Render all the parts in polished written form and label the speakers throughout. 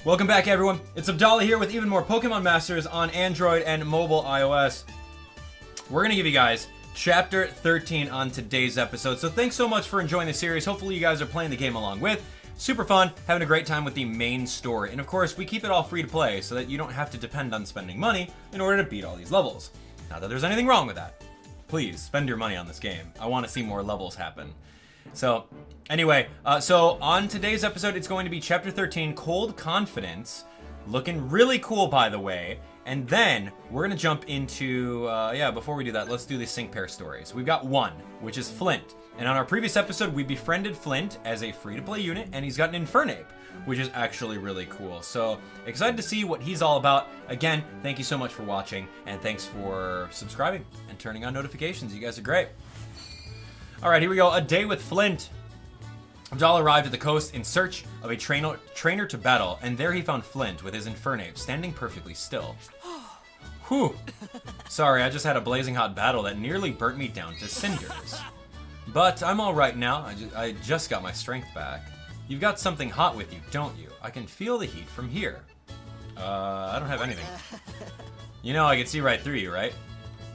Speaker 1: Welcome back, everyone. It's Abdallah here with even more Pokemon Masters on Android and mobile iOS. We're going to give you guys Chapter 13 on today's episode. So thanks so much for enjoying the series. Hopefully you guys are playing the game along with. Super fun, having a great time with the main story. And of course, we keep it all free to play so that you don't have to depend on spending money in order to beat all these levels. Not that there's anything wrong with that. Please, spend your money on this game. I want to see more levels happen. So, anyway, so on today's episode, it's going to be Chapter 13, Cold Confidence. Looking really cool, by the way. And then, we're going to jump into, before we do that, let's do the sync pair stories. We've got one, which is Flint. And on our previous episode, we befriended Flint as a free-to-play unit, and he's got an Infernape, which is actually really cool. So, excited to see what he's all about. Again, thank you so much for watching, and thanks for subscribing and turning on notifications. You guys are great. Alright, here we go. A day with Flint. Abdallah arrived at the coast in search of a trainer to battle, and there he found Flint with his Infernape standing perfectly still. Whew. Sorry, I just had a blazing hot battle that nearly burnt me down to cinders. But I'm alright now. I just got my strength back. You've got something hot with you, don't you? I can feel the heat from here. I don't have anything. You know, I can see right through you, right?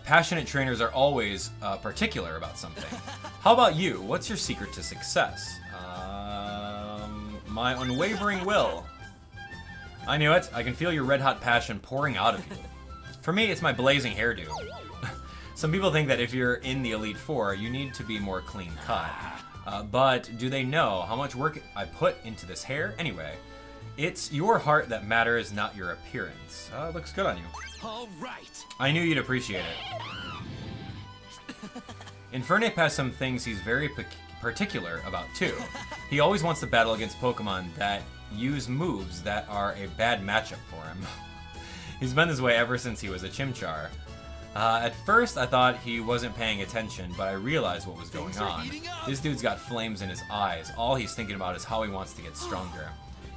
Speaker 1: Passionate trainers are always particular about something. How about you? What's your secret to success? My unwavering will. I knew it. I can feel your red-hot passion pouring out of you. For me, it's my blazing hairdo. Some people think that if you're in the Elite Four, you need to be more clean-cut. But do they know how much work I put into this hair? Anyway, it's your heart that matters, not your appearance. It looks good on you.
Speaker 2: All right.
Speaker 1: I knew you'd appreciate it. Infernape has some things he's very particular about too. He always wants to battle against Pokemon that use moves that are a bad matchup for him. He's been this way ever since he was a Chimchar. At first I thought he wasn't paying attention, but I realized what was going on. This dude's got flames in his eyes. All he's thinking about is how he wants to get stronger.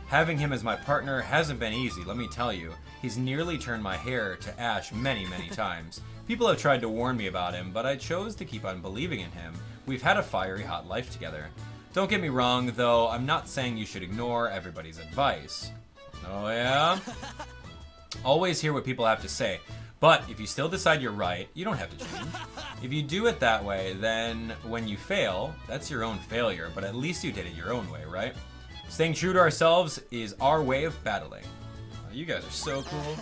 Speaker 1: Having him as my partner hasn't been easy, let me tell you. He's nearly turned my hair to ash many, many times. People have tried to warn me about him, but I chose to keep on believing in him. We've had a fiery hot life together. Don't get me wrong, though, I'm not saying you should ignore everybody's advice. Oh yeah? Always hear what people have to say. But if you still decide you're right, you don't have to change. If you do it that way, then when you fail, that's your own failure, but at least you did it your own way, right? Staying true to ourselves is our way of battling. Oh, you guys are so cool.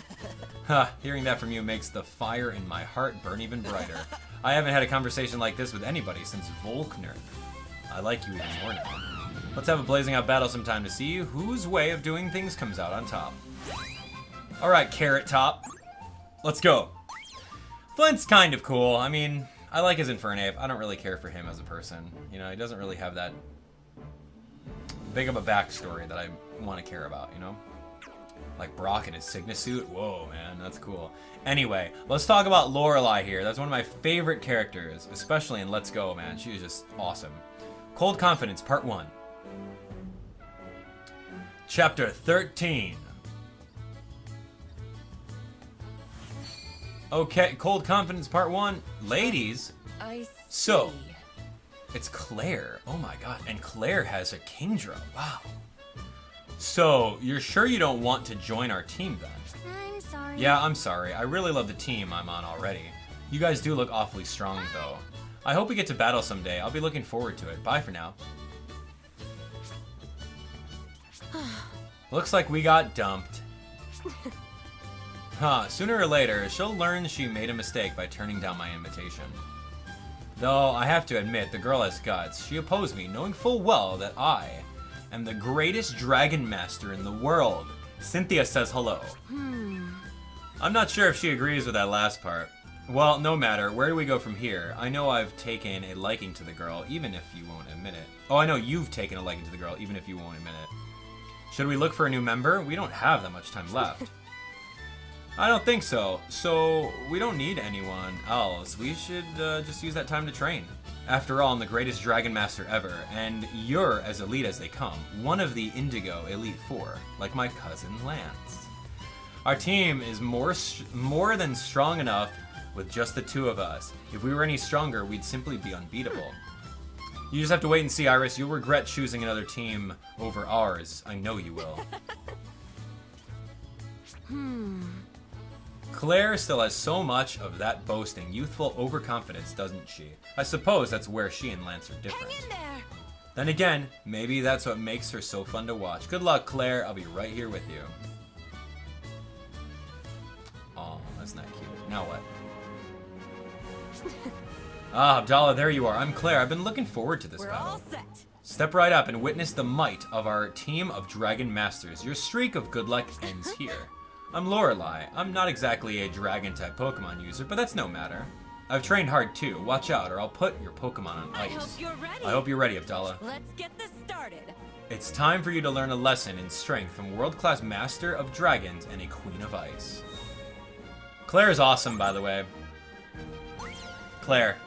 Speaker 1: Huh, hearing that from you makes the fire in my heart burn even brighter. I haven't had a conversation like this with anybody since Volkner. I like you even more now. Let's have a blazing out battle sometime to see whose way of doing things comes out on top. Alright, Carrot Top. Let's go. Flint's kind of cool. I mean, I like his Infernape. I don't really care for him as a person. You know, he doesn't really have that big of a backstory that I want to care about, you know? Like Brock in his Cygnus suit. Whoa, man, that's cool. Anyway, let's talk about Lorelei here. That's one of my favorite characters, especially in Let's Go, man. She was just awesome. Cold Confidence, Part 1. Chapter 13. Okay, Cold Confidence, Part 1. Ladies.
Speaker 3: I see.
Speaker 1: So, it's Clair. Oh my god. And Clair has a Kingdra. Wow. So, you're sure you don't want to join our team then?
Speaker 3: I'm sorry.
Speaker 1: Yeah, I'm sorry. I really love the team I'm on already. You guys do look awfully strong though. I hope we get to battle someday. I'll be looking forward to it. Bye for now. Looks like we got dumped. Huh, sooner or later, she'll learn she made a mistake by turning down my invitation. Though, I have to admit, the girl has guts. She opposed me, knowing full well that I am the greatest dragon master in the world. Cynthia says hello. I'm not sure if she agrees with that last part. Well, no matter. Where do we go from here? I know I've taken a liking to the girl, even if you won't admit it. Oh, I know you've taken a liking to the girl, even if you won't admit it. Should we look for a new member? We don't have that much time left. I don't think so. So, we don't need anyone else. We should just use that time to train. After all, I'm the greatest Dragon Master ever, and you're as elite as they come. One of the Indigo Elite Four, like my cousin Lance. Our team is more than strong enough with just the two of us. If we were any stronger, we'd simply be unbeatable. You just have to wait and see, Iris. You'll regret choosing another team over ours. I know you will. Claire still has so much of that boasting, youthful overconfidence, doesn't she? I suppose that's where she and Lance are different.
Speaker 2: Hang in there.
Speaker 1: Then again, maybe that's what makes her so fun to watch. Good luck, Claire. I'll be right here with you. Oh, that's not cute. Now what? Ah, Abdallah, there you are. I'm Claire. I've been looking forward to this
Speaker 2: We're
Speaker 1: battle.
Speaker 2: all set.
Speaker 1: Step right up and witness the might of our team of Dragon Masters. Your streak of good luck ends here. I'm Lorelei. I'm not exactly a dragon-type Pokemon user, but that's no matter. I've trained hard too. Watch out, or I'll put your Pokemon on ice.
Speaker 2: I hope you're ready.
Speaker 1: I hope you're ready, Abdallah.
Speaker 2: Let's get this started.
Speaker 1: It's time for you to learn a lesson in strength from world-class Master of Dragons and a Queen of Ice. Claire is awesome, by the way. Claire.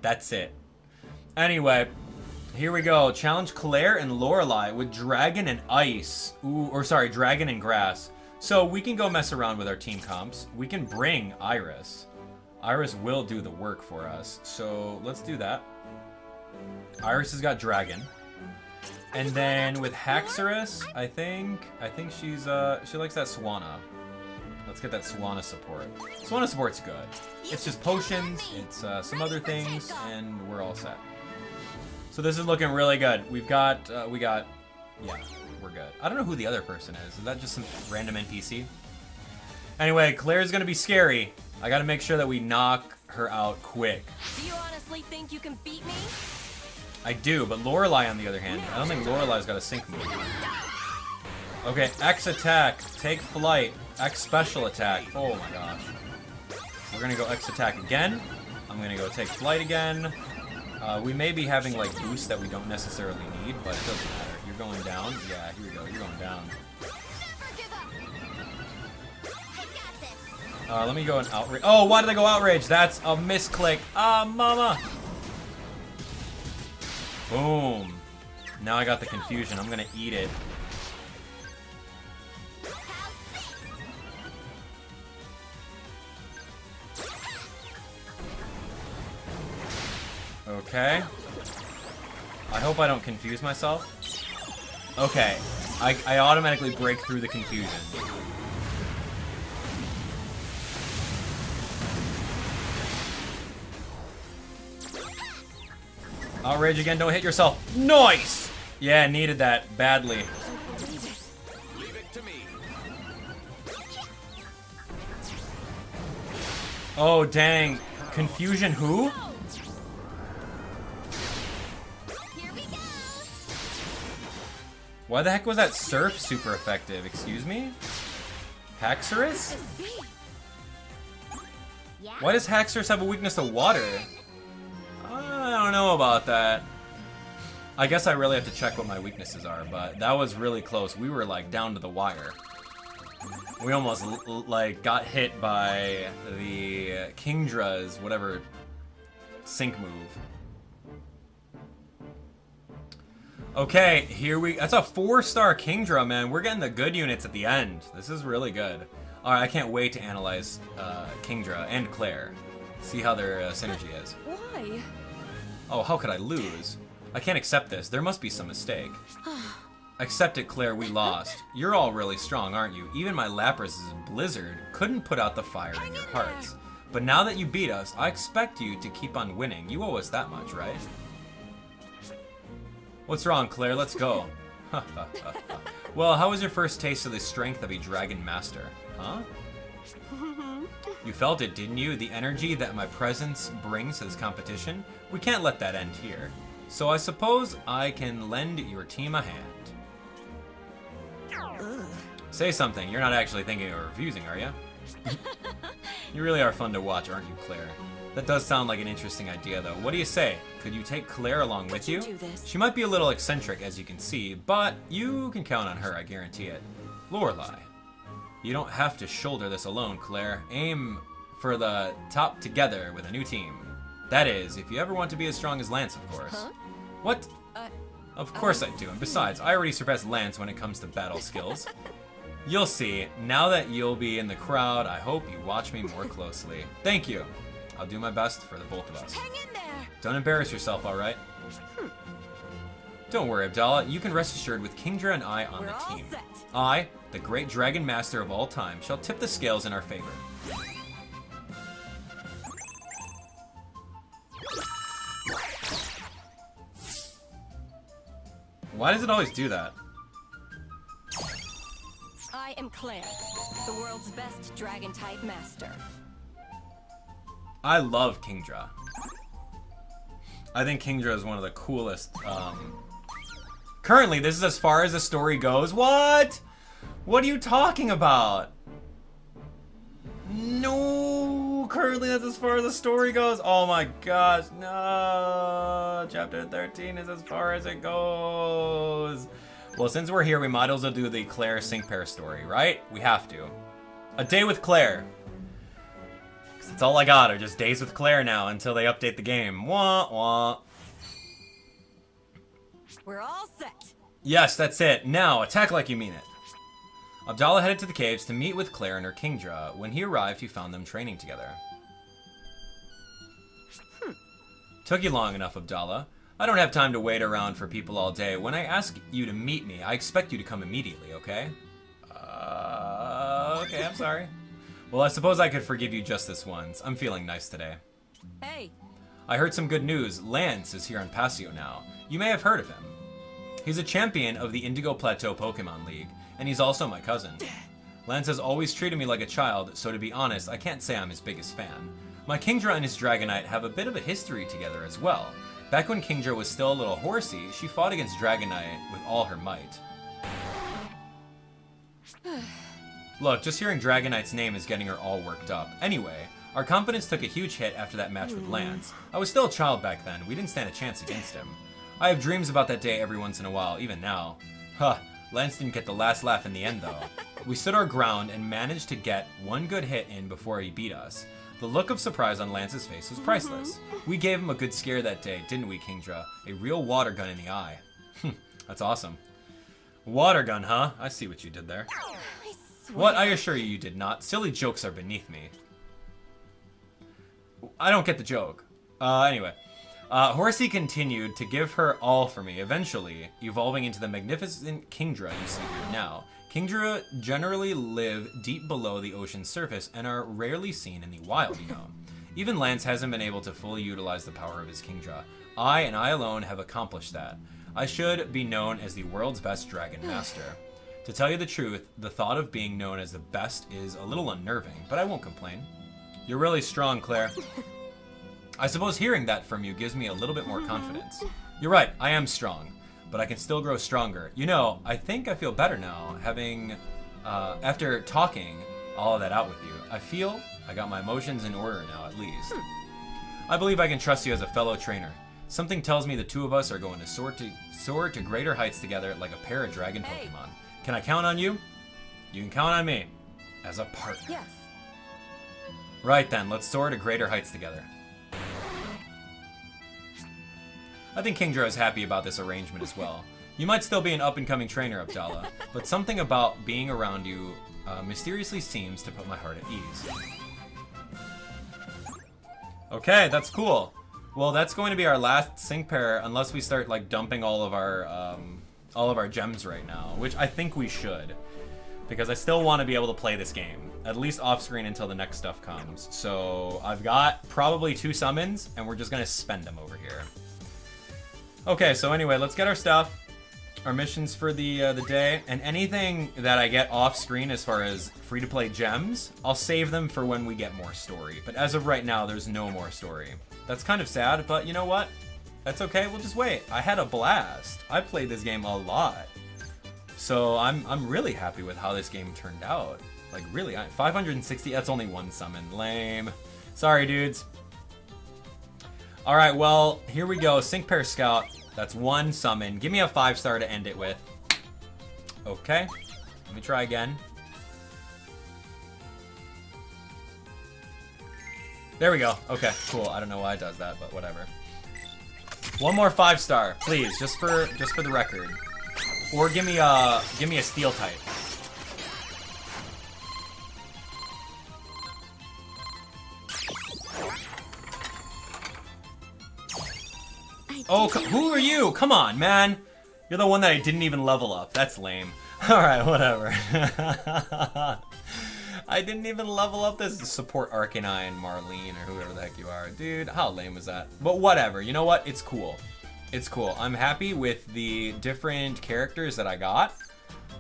Speaker 1: That's it. Anyway, here we go. Challenge Claire and Lorelei with Dragon and Ice. Dragon and Grass. So we can go mess around with our team comps. We can bring Iris. Iris will do the work for us. So let's do that. Iris has got Dragon. And then with Haxorus, I think she's she likes that Swanna. Let's get that Swanna support. Swanna support's good. It's just potions, it's some other things, and we're all set. So this is looking really good. Yeah, we're good. I don't know who the other person is. Is that just some random NPC? Anyway, Claire's gonna be scary. I gotta make sure that we knock her out quick.
Speaker 2: Do you honestly think you can beat me?
Speaker 1: I do, but Lorelei on the other hand, I don't think Lorelei's got a sync move. Okay, X attack, take flight, X special attack. Oh my gosh. We're gonna go X attack again. I'm gonna go take flight again. We may be having like boosts that we don't necessarily need, but it doesn't matter. You're going down. Yeah, here we go. You're going down. Let me go and outrage. Oh, why did I go outrage? That's a misclick. Ah, mama. Boom. Now I got the confusion. I'm gonna eat it. Okay. I hope I don't confuse myself. Okay. I automatically break through the confusion. Outrage again, don't hit yourself. Nice! Yeah, needed that badly.
Speaker 3: Leave it to me.
Speaker 1: Oh, dang. Confusion who?
Speaker 2: Here we go.
Speaker 1: Why the heck was that surf super effective? Excuse me? Haxorus? Why does Haxorus have a weakness to water? I don't know about that. I guess I really have to check what my weaknesses are, but that was really close. We were like down to the wire. We almost like got hit by the Kingdra's whatever sync move. Okay, that's a 4-star Kingdra, man. We're getting the good units at the end. This is really good. Alright, I can't wait to analyze Kingdra and Claire. See how their synergy is.
Speaker 2: Why?
Speaker 1: Oh, how could I lose? I can't accept this. There must be some mistake. Accept it, Claire, we lost. You're all really strong, aren't you? Even my Lapras's Blizzard couldn't put out the fire in your hearts. But now that you beat us, I expect you to keep on winning. You owe us that much, right? What's wrong, Claire? Let's go. Well, how was your first taste of the strength of a Dragon Master? Huh? You felt it, didn't you? The energy that my presence brings to this competition? We can't let that end here. So I suppose I can lend your team a hand. Say something. You're not actually thinking of refusing, are you? You really are fun to watch, aren't you, Claire? That does sound like an interesting idea, though. What do you say? Could you take Claire along with you?
Speaker 2: Do this.
Speaker 1: She might be a little eccentric, as you can see, but you can count on her, I guarantee it. Lorelei. You don't have to shoulder this alone, Claire. Aim for the top together with a new team. That is, if you ever want to be as strong as Lance, of course.
Speaker 2: Huh?
Speaker 1: What? Of course I do, and besides, I already surpassed Lance when it comes to battle skills. You'll see. Now that you'll be in the crowd, I hope you watch me more closely. Thank you. I'll do my best for the both of us.
Speaker 2: Hang in there.
Speaker 1: Don't embarrass yourself, alright? Don't worry, Abdallah. You can rest assured with Kingdra and I on
Speaker 2: We're
Speaker 1: the
Speaker 2: all
Speaker 1: team.
Speaker 2: set.
Speaker 1: I, the great dragon master of all time, shall tip the scales in our favor. Why does it always do that?
Speaker 2: I am Clair, the world's best dragon-type master.
Speaker 1: I love Kingdra. I think Kingdra is one of the coolest. Currently, this is as far as the story goes. What? What are you talking about? No, currently that's as far as the story goes. Oh my gosh, no. Chapter 13 is as far as it goes. Well, since we're here, we might as well do the Clair sync pair story, right? We have to. A day with Clair. That's all I got, are just days with Clair now until they update the game. Wah, wah.
Speaker 2: We're all set.
Speaker 1: Yes, that's it. Now, attack like you mean it. Abdallah headed to the caves to meet with Clair and her Kingdra. When he arrived, he found them training together. Took you long enough, Abdallah. I don't have time to wait around for people all day. When I ask you to meet me, I expect you to come immediately, okay? Okay, I'm sorry. Well, I suppose I could forgive you just this once. I'm feeling nice today.
Speaker 2: Hey.
Speaker 1: I heard some good news. Lance is here on Pasio now. You may have heard of him. He's a champion of the Indigo Plateau Pokémon League, and he's also my cousin. Lance has always treated me like a child, so to be honest, I can't say I'm his biggest fan. My Kingdra and his Dragonite have a bit of a history together as well. Back when Kingdra was still a little horsey, she fought against Dragonite with all her might. Look, just hearing Dragonite's name is getting her all worked up. Anyway, our confidence took a huge hit after that match with Lance. I was still a child back then, we didn't stand a chance against him. I have dreams about that day every once in a while, even now. Huh, Lance didn't get the last laugh in the end though. We stood our ground and managed to get one good hit in before he beat us. The look of surprise on Lance's face was priceless. We gave him a good scare that day, didn't we, Kingdra? A real water gun in the eye. That's awesome. Water gun, huh? I see what you did there. What? I assure you, you did not. Silly jokes are beneath me. I don't get the joke. Anyway. Horsey continued to give her all for me, eventually evolving into the magnificent Kingdra you see here now. Kingdra generally live deep below the ocean's surface and are rarely seen in the wild, you know. Even Lance hasn't been able to fully utilize the power of his Kingdra. I and I alone have accomplished that. I should be known as the world's best dragon master. To tell you the truth, the thought of being known as the best is a little unnerving, but I won't complain. You're really strong, Clair. I suppose hearing that from you gives me a little bit more confidence. You're right, I am strong, but I can still grow stronger. You know, I think I feel better now, having, after talking all of that out with you. I feel I got my emotions in order now, at least. I believe I can trust you as a fellow trainer. Something tells me the two of us are going to soar to greater heights together like a pair of dragon Pokemon. Can I count on you? You can count on me, as a partner.
Speaker 2: Yes.
Speaker 1: Right then, let's soar to greater heights together. I think Kingdra is happy about this arrangement as well. You might still be an up-and-coming trainer, Abdallah, but something about being around you mysteriously seems to put my heart at ease. Okay, that's cool. Well, that's going to be our last sync pair, unless we start like dumping all of our gems right now, which I think we should, because I still want to be able to play this game, at least off-screen until the next stuff comes. So I've got probably 2 summons, and we're just gonna spend them over here. Okay, so anyway, let's get our stuff, our missions for the day, and anything that I get off screen as far as free-to-play gems, I'll save them for when we get more story. But as of right now, there's no more story. That's kind of sad, but you know what? That's okay, we'll just wait. I had a blast. I played this game a lot. So I'm really happy with how this game turned out. Like really, 560, that's only 1 summon. Lame. Sorry, dudes. Alright, well, here we go. Sync Pair Scout. That's 1 summon. Give me a 5-star to end it with. Okay. Let me try again. There we go. Okay, cool. I don't know why it does that, but whatever. 1 more 5-star, please, just for the record. Or give me a steel type. Oh, who are you? Come on, man. You're the one that I didn't even level up. That's lame. Alright, whatever. I didn't even level up this support Arcanine, Marlene, or whoever the heck you are. Dude, how lame was that? But whatever. You know what? It's cool. It's cool. I'm happy with the different characters that I got.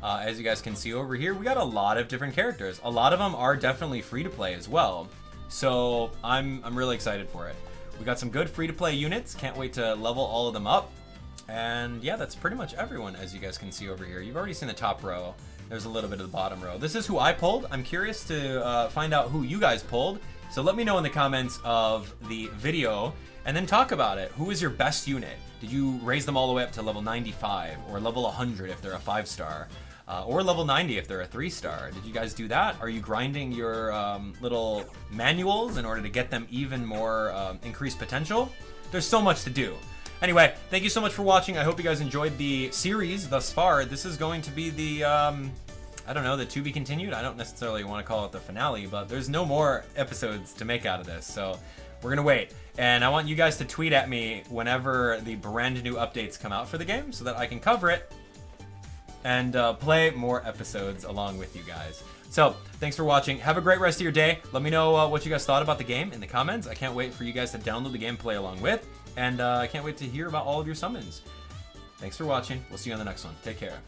Speaker 1: As you guys can see over here, we got a lot of different characters. A lot of them are definitely free to play as well. So I'm really excited for it. We got some good free to play units. Can't wait to level all of them up. And yeah, that's pretty much everyone, as you guys can see over here. You've already seen the top row. There's a little bit of the bottom row. This is who I pulled. I'm curious to find out who you guys pulled. So let me know in the comments of the video and then talk about it. Who is your best unit? Did you raise them all the way up to level 95 or level 100 if they're a 5-star? Or level 90 if they're a 3-star. Did you guys do that? Are you grinding your little manuals in order to get them even more increased potential? There's so much to do. Anyway, thank you so much for watching. I hope you guys enjoyed the series thus far. This is going to be the, I don't know, the to be continued. I don't necessarily want to call it the finale, but there's no more episodes to make out of this. So we're going to wait. And I want you guys to tweet at me whenever the brand new updates come out for the game so that I can cover it and play more episodes along with you guys. So, thanks for watching. Have a great rest of your day. Let me know what you guys thought about the game in the comments. I can't wait for you guys to download the game, play along with, and I can't wait to hear about all of your summons. Thanks for watching. We'll see you on the next one. Take care.